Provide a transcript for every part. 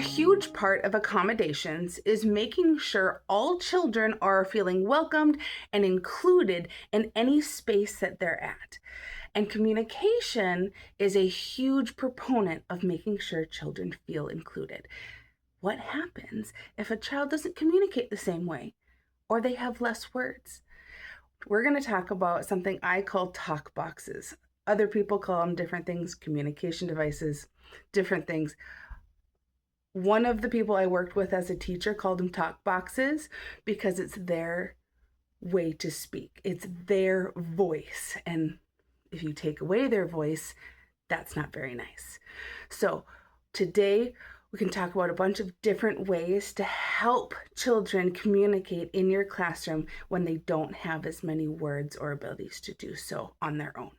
huge part of accommodations is making sure all children are feeling welcomed and included in any space that they're at. And communication is a huge proponent of making sure children feel included. What happens if a child doesn't communicate the same way or they have less words? We're going to talk about something I call talk boxes. Other people call them different things, communication devices, different things. One of the people I worked with as a teacher called them talk boxes because it's their way to speak. It's their voice. And if you take away their voice, that's not very nice. So today we can talk about a bunch of different ways to help children communicate in your classroom when they don't have as many words or abilities to do so on their own.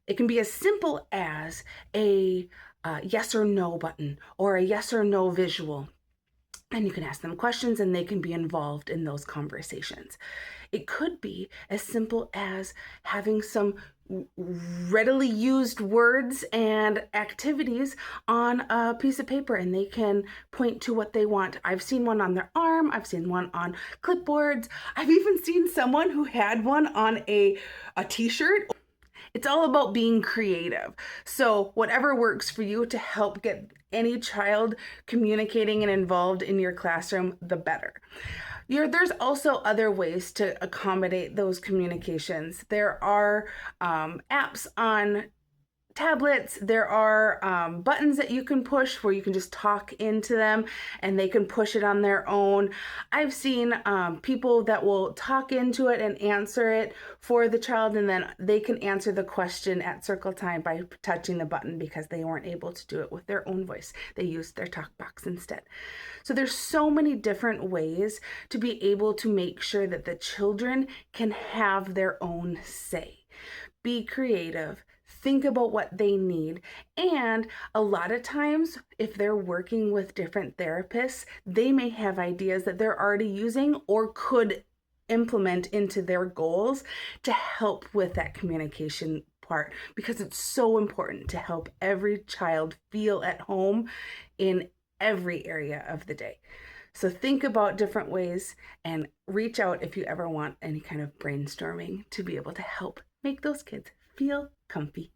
It can be as simple as a yes or no button or a yes or no visual. And you can ask them questions and they can be involved in those conversations. It could be as simple as having some readily used words and activities on a piece of paper and they can point to what they want. I've seen one on their arm. I've seen one on clipboards. I've even seen someone who had one on a t-shirt. It's all about being creative. So whatever works for you to help get any child communicating and involved in your classroom, the better. There's also other ways to accommodate those communications. There are apps on tablets. There are buttons that you can push where you can just talk into them and they can push it on their own. I've seen people that will talk into it and answer it for the child, and then they can answer the question at circle time by touching the button because they weren't able to do it with their own voice. They used their talk box instead. So there's so many different ways to be able to make sure that the children can have their own say. Be creative. Think about what they need. And a lot of times, if they're working with different therapists, they may have ideas that they're already using or could implement into their goals to help with that communication part, because it's so important to help every child feel at home in every area of the day. So think about different ways and reach out if you ever want any kind of brainstorming to be able to help make those kids feel comfy.